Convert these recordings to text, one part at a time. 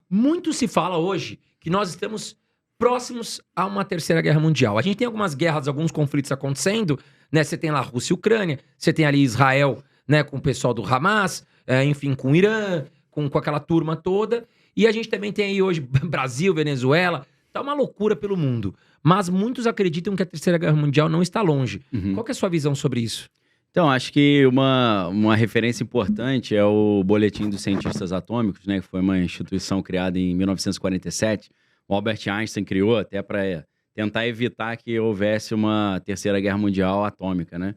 Muito se fala hoje que nós estamos próximos a uma terceira guerra mundial. A gente tem algumas guerras, alguns conflitos acontecendo, né? Você tem lá Rússia e Ucrânia, você tem ali Israel, né, com o pessoal do Hamas, enfim, com o Irã, com aquela turma toda. E a gente também tem aí hoje Brasil, Venezuela. Tá uma loucura pelo mundo. Mas muitos acreditam que a terceira guerra mundial não está longe. Qual que é a sua visão sobre isso? Então, acho que uma referência importante é o Boletim dos Cientistas Atômicos, né, que foi uma instituição criada em 1947. O Albert Einstein criou até para tentar evitar que houvesse uma terceira guerra mundial atômica, né?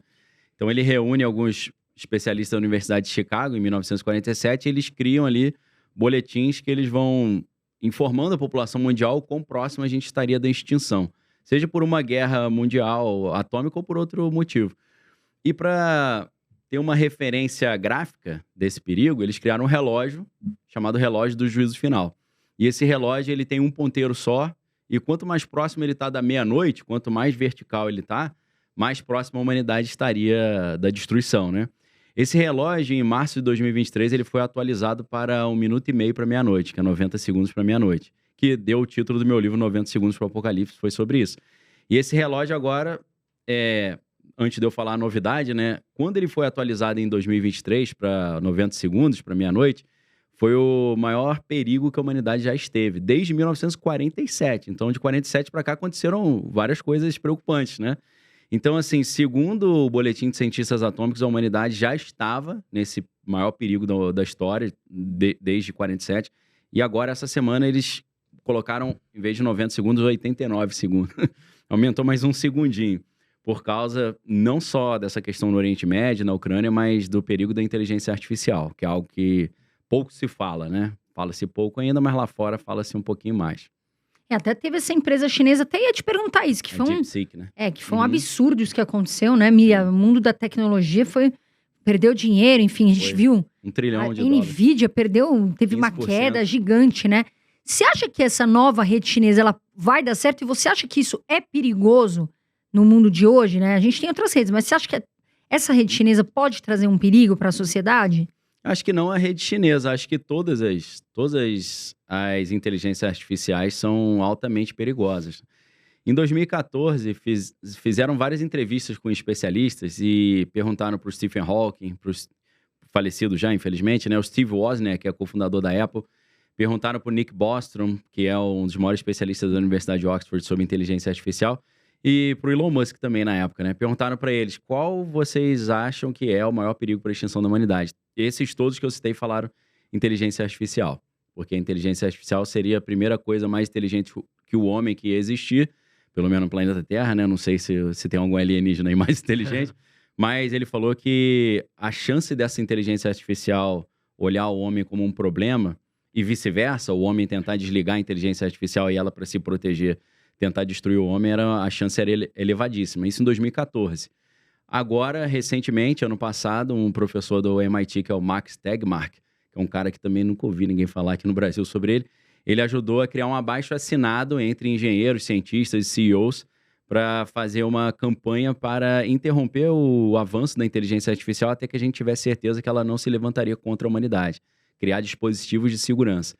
Então, ele reúne alguns especialistas da Universidade de Chicago, em 1947, e eles criam ali boletins que eles vão informando a população mundial o quão próximo a gente estaria da extinção, seja por uma guerra mundial atômica ou por outro motivo. E para ter uma referência gráfica desse perigo, eles criaram um relógio chamado relógio do juízo final. E esse relógio ele tem um ponteiro só, e quanto mais próximo ele está da meia-noite, quanto mais vertical ele está, mais próximo a humanidade estaria da destruição, né? Esse relógio, em março de 2023, ele foi atualizado para 1 minuto e meio para meia-noite, que é 90 segundos para meia-noite, que deu o título do meu livro 90 Segundos para o Apocalipse, foi sobre isso. E esse relógio agora, antes de eu falar a novidade, né? Quando ele foi atualizado em 2023 para 90 segundos para meia-noite, foi o maior perigo que a humanidade já esteve, desde 1947. Então, de 47 para cá, aconteceram várias coisas preocupantes, né? Então, assim, segundo o Boletim de Cientistas Atômicos, a humanidade já estava nesse maior perigo da história, desde 47. E agora, essa semana, eles colocaram, em vez de 90 segundos, 89 segundos. Aumentou mais um segundinho, por causa não só dessa questão no Oriente Médio, na Ucrânia, mas do perigo da inteligência artificial, que é algo que pouco se fala, né? Fala-se pouco ainda, mas lá fora fala-se um pouquinho mais. Até teve essa empresa chinesa, até ia te perguntar isso, que foi DeepSeek, né? que foi um absurdo isso que aconteceu, né, Mia? O mundo da tecnologia perdeu dinheiro, enfim, a gente viu. $1 trilhão. A Nvidia teve uma 15%. queda gigante, né? Você acha que essa nova rede chinesa, ela vai dar certo? E você acha que isso é perigoso no mundo de hoje, né? A gente tem outras redes, mas você acha que essa rede chinesa pode trazer um perigo para a sociedade? Acho que não a rede chinesa, acho que todas as inteligências artificiais são altamente perigosas. Em 2014, fizeram várias entrevistas com especialistas e perguntaram para o Stephen Hawking, para o falecido já, infelizmente, né, o Steve Wozniak, que é cofundador da Apple, perguntaram para o Nick Bostrom, que é um dos maiores especialistas da Universidade de Oxford sobre inteligência artificial, e para o Elon Musk também na época, né? Perguntaram para eles qual vocês acham que é o maior perigo para a extinção da humanidade. Esses todos que eu citei falaram inteligência artificial, porque a inteligência artificial seria a primeira coisa mais inteligente que o homem que ia existir, pelo menos no planeta Terra, né? Não sei se tem algum alienígena aí mais inteligente, mas ele falou que a chance dessa inteligência artificial olhar o homem como um problema e vice-versa, o homem tentar desligar a inteligência artificial e ela para se proteger tentar destruir o homem, a chance era elevadíssima. Isso em 2014. Agora, recentemente, ano passado, um professor do MIT, que é o Max Tegmark, que é um cara que também nunca ouvi ninguém falar aqui no Brasil sobre ele, ele ajudou a criar um abaixo-assinado entre engenheiros, cientistas e CEOs para fazer uma campanha para interromper o avanço da inteligência artificial até que a gente tivesse certeza que ela não se levantaria contra a humanidade. Criar dispositivos de segurança.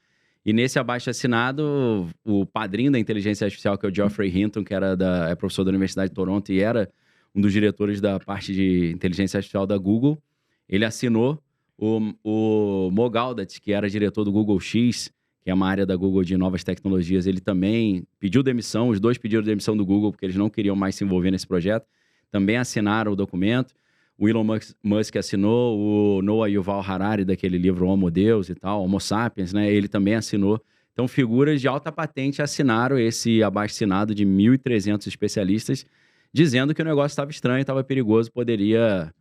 E nesse abaixo-assinado, o padrinho da inteligência artificial, que é o Geoffrey Hinton, que é professor da Universidade de Toronto e era um dos diretores da parte de inteligência artificial da Google, ele assinou. O Mo Gaudat, que era diretor do Google X, que é uma área da Google de novas tecnologias, ele também pediu demissão, os dois pediram demissão do Google, porque eles não queriam mais se envolver nesse projeto, também assinaram o documento. O Elon Musk assinou, o Noah Yuval Harari, daquele livro Homo Deus e tal, Homo Sapiens, né? Ele também assinou. Então, figuras de alta patente assinaram esse abaixo-assinado de 1.300 especialistas, dizendo que o negócio estava estranho, estava perigoso, poderia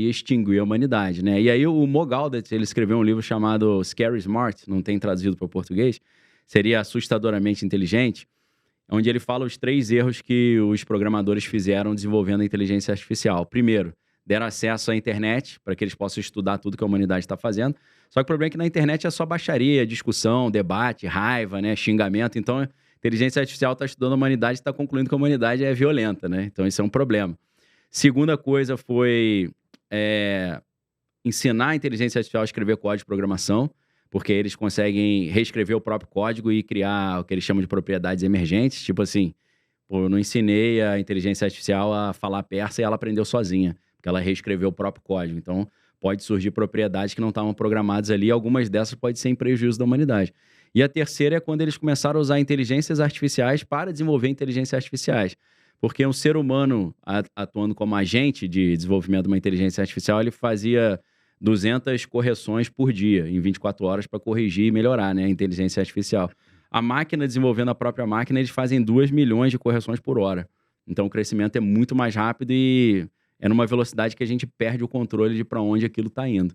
extinguir a humanidade, né? E aí o Mo Gaudat, ele escreveu um livro chamado Scary Smart, não tem traduzido para o português, seria assustadoramente inteligente, onde ele fala os 3 erros que os programadores fizeram desenvolvendo a inteligência artificial. Primeiro, deram acesso à internet para que eles possam estudar tudo que a humanidade está fazendo. Só que o problema é que na internet é só baixaria, discussão, debate, raiva, né, xingamento. Então, a inteligência artificial está estudando a humanidade e está concluindo que a humanidade é violenta, né? Então, isso é um problema. Segunda coisa foi ensinar a inteligência artificial a escrever código de programação, porque eles conseguem reescrever o próprio código e criar o que eles chamam de propriedades emergentes. Tipo assim, pô, eu não ensinei a inteligência artificial a falar persa e ela aprendeu sozinha, porque ela reescreveu o próprio código. Então, pode surgir propriedades que não estavam programadas ali, e algumas dessas podem ser em prejuízo da humanidade. E a terceira é quando eles começaram a usar inteligências artificiais para desenvolver inteligências artificiais. Porque um ser humano atuando como agente de desenvolvimento de uma inteligência artificial, ele fazia 200 correções por dia, em 24 horas, para corrigir e melhorar, né, a inteligência artificial. A máquina, desenvolvendo a própria máquina, eles fazem 2 milhões de correções por hora. Então, o crescimento é muito mais rápido e é numa velocidade que a gente perde o controle de para onde aquilo está indo.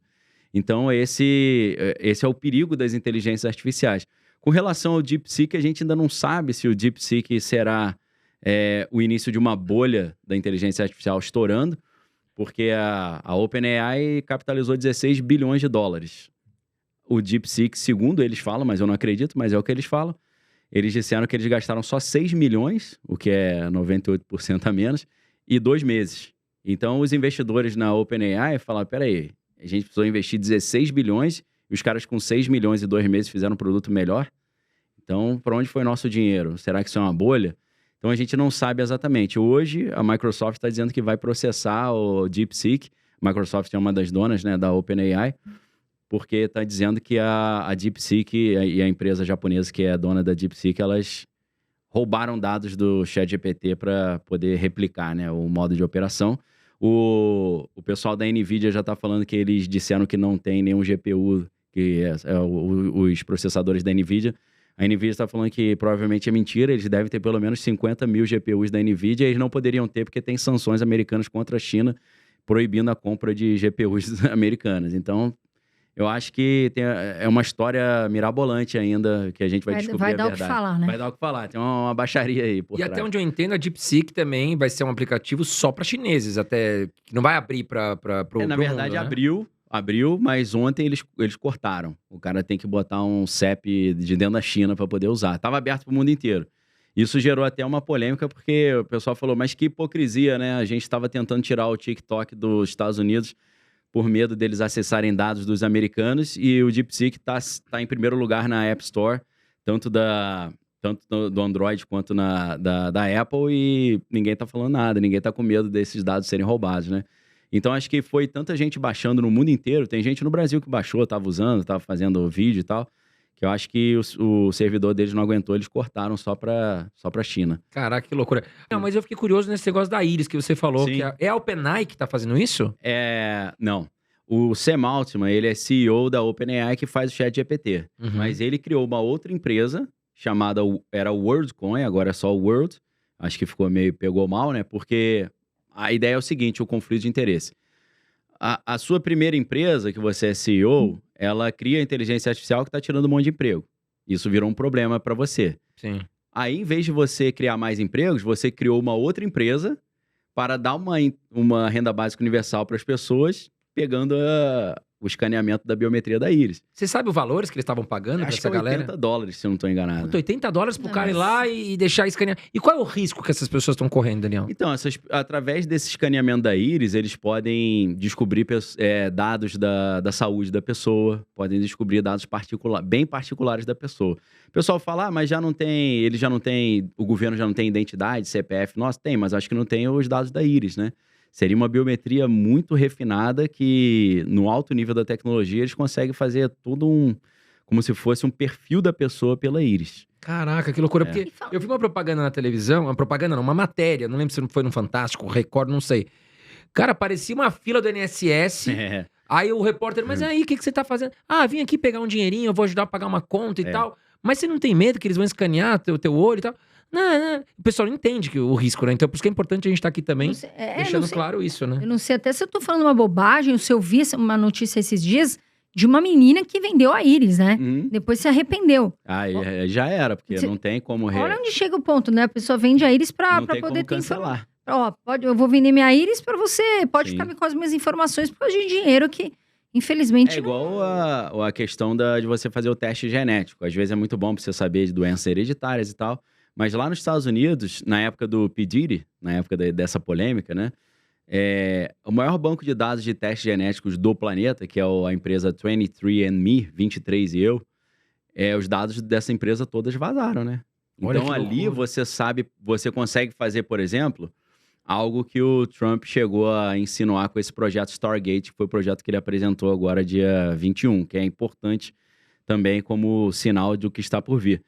Então, esse é o perigo das inteligências artificiais. Com relação ao DeepSeek, a gente ainda não sabe se o DeepSeek será o início de uma bolha da inteligência artificial estourando, porque a OpenAI capitalizou 16 bilhões de dólares. O DeepSeek, segundo eles falam, mas eu não acredito, mas é o que eles falam, eles disseram que eles gastaram só 6 milhões, o que é 98% a menos, e 2 meses. Então, os investidores na OpenAI falaram, peraí, a gente precisou investir 16 bilhões e os caras com 6 milhões e 2 meses fizeram um produto melhor. Então, para onde foi nosso dinheiro? Será que isso é uma bolha? Então, a gente não sabe exatamente. Hoje, a Microsoft está dizendo que vai processar o DeepSeek. A Microsoft é uma das donas, né, da OpenAI, porque está dizendo que a DeepSeek e a empresa japonesa que é a dona da DeepSeek, elas roubaram dados do ChatGPT para poder replicar, né, o modo de operação. O pessoal da NVIDIA já está falando que eles disseram que não tem nenhum GPU, que os processadores da NVIDIA. A NVIDIA está falando que provavelmente é mentira, eles devem ter pelo menos 50 mil GPUs da NVIDIA, e eles não poderiam ter porque tem sanções americanas contra a China, proibindo a compra de GPUs americanas. Então, eu acho que é uma história mirabolante ainda, que a gente vai descobrir a verdade. Vai dar o que falar, né? Vai dar o que falar, tem uma baixaria aí por E trás. até onde eu entendo, a DeepSeek também vai ser um aplicativo só para chineses, até que não vai abrir para Na verdade, mundo, né? abriu, mas ontem eles cortaram. O cara tem que botar um CEP de dentro da China para poder usar. Estava aberto para o mundo inteiro. Isso gerou até uma polêmica, porque o pessoal falou, mas que hipocrisia, né? A gente estava tentando tirar o TikTok dos Estados Unidos por medo deles acessarem dados dos americanos, e o DeepSeek tá em primeiro lugar na App Store, tanto do Android quanto da Apple, e ninguém tá falando nada, ninguém tá com medo desses dados serem roubados, né? Então, acho que foi tanta gente baixando no mundo inteiro, tem gente no Brasil que baixou, tava usando, tava fazendo vídeo e tal, que eu acho que o servidor deles não aguentou, eles cortaram só pra China. Caraca, que loucura. Não, mas eu fiquei curioso nesse negócio da Iris que você falou, Sim. que é a OpenAI que tá fazendo isso? Não. O Sam Altman, ele é CEO da OpenAI que faz o ChatGPT. Uhum. Mas ele criou uma outra empresa chamada, era WorldCoin, agora é só o World. Acho que pegou mal, né? Porque a ideia é o seguinte, o conflito de interesse. A sua primeira empresa, que você é CEO, ela cria inteligência artificial que está tirando um monte de emprego. Isso virou um problema para você. Sim. Aí, em vez de você criar mais empregos, você criou uma outra empresa para dar uma renda básica universal para as pessoas, pegando o escaneamento da biometria da íris. Você sabe os valores que eles estavam pagando pra Acho essa que é galera? $80, se eu não estou enganado. Puta, $80 pro Não, cara ir mas- lá e deixar escanear. E qual é o risco que essas pessoas estão correndo, Daniel? Então, através desse escaneamento da íris, eles podem descobrir dados da saúde da pessoa, podem descobrir dados bem particulares da pessoa. O pessoal fala, mas o governo já não tem identidade, CPF. Nossa, tem, mas acho que não tem os dados da íris, né? Seria uma biometria muito refinada que, no alto nível da tecnologia, eles conseguem fazer tudo como se fosse um perfil da pessoa pela íris. Caraca, que loucura. É. Porque eu vi uma propaganda na televisão, uma matéria, não lembro se foi no Fantástico, Record, não sei. Cara, parecia uma fila do INSS. É. Aí o repórter, mas aí, o que você tá fazendo? Ah, vim aqui pegar um dinheirinho, eu vou ajudar a pagar uma conta e tal. Mas você não tem medo que eles vão escanear teu olho e tal? Não. O pessoal não entende o risco, né? Então, por isso que é importante a gente estar aqui também, Não sei- deixando não sei- claro isso, né? Eu não sei até se eu tô falando uma bobagem, ou se eu vi uma notícia esses dias de uma menina que vendeu a íris, né? Depois se arrependeu. Aí já era, porque Você- não tem como... Olha onde chega o ponto, né? A pessoa vende a íris pra não tem poder como ter informação. cancelar. Ó, eu vou vender minha íris pra você. Pode Sim. ficar com as minhas informações por causa de dinheiro que, infelizmente, É igual a questão de você fazer o teste genético. Às vezes é muito bom pra você saber de doenças hereditárias e tal. Mas lá nos Estados Unidos, na época do P. Diddy, na época dessa polêmica, né? O maior banco de dados de testes genéticos do planeta, que é a empresa 23andMe, 23 os dados dessa empresa todas vazaram, né? Olha Então que ali loucura. você sabe, você consegue fazer, por exemplo, algo que o Trump chegou a insinuar com esse projeto Stargate, que foi o projeto que ele apresentou agora dia 21, que é importante também como sinal do que está por vir.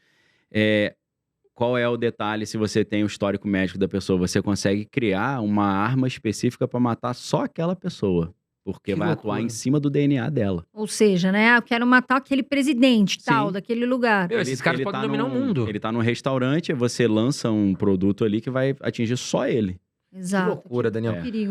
Qual é o detalhe se você tem o histórico médico da pessoa? Você consegue criar uma arma específica para matar só aquela pessoa, porque Que vai loucura. atuar em cima do DNA dela. Ou seja, né? Eu quero matar aquele presidente, Sim. tal, daquele lugar. Meu, esses caras podem dominar o mundo. Ele tá num restaurante, você lança um produto ali que vai atingir só ele. Exato. Que loucura, Daniel. Que perigo.